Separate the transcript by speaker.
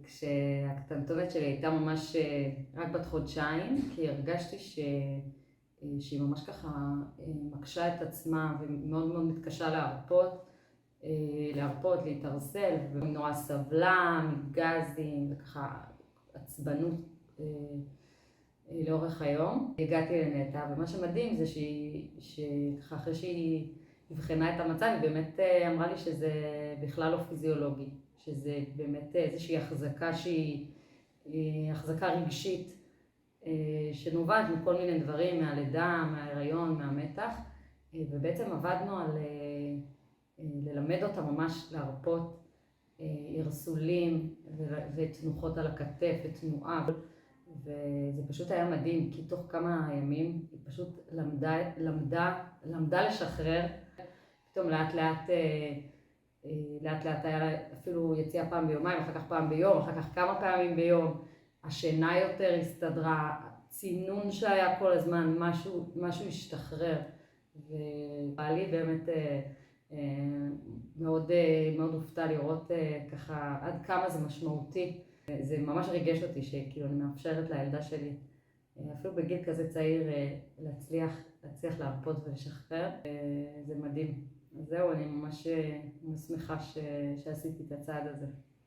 Speaker 1: כשהקטנטונת שלי הייתה ממש רק בת חודשיים, כי הרגשתי שהיא ממש ככה מקשה את עצמה ומאוד מאוד מתקשה להרפות, להתארסל, ונורא סבלה מגזים וככה עצבנות לאורך היום. הגעתי לנטע, ומה שמדהים זה שככה אחרי שהיא הבחנה את המצב, היא באמת אמרה לי שזה בכלל לא פיזיולוגי, שזה באמת איזושהי החזקה שהיא החזקה רגשית, שנובעת מכל מיני דברים, מהלידה, מההיריון, מהמתח, ובעצם עבדנו על ללמד אותה ממש להרפות הרסולים ותנוחות על הכתף ותנועה, וזה פשוט היה מדהים, כי תוך כמה ימים היא פשוט למדה לשחרר. פתאום לאט לאט היה לה אפילו יציאה פעם ביומיים, אחר כך פעם ביום, אחר כך כמה פעמים ביום. השינה יותר הסתדרה, צינון שהיה כל הזמן, משהו השתחרר. ובעלי באמת מאוד הופתע לראות ככה עד כמה זה משמעותי. זה ממש ריגש אותי שכאילו אני מאפשרת לילדה שלי, אפילו בגיל כזה צעיר, להצליח להרפות ולשחרר. זה מדהים. זהו, אני ממש שמחה שעשיתי את הצעד הזה.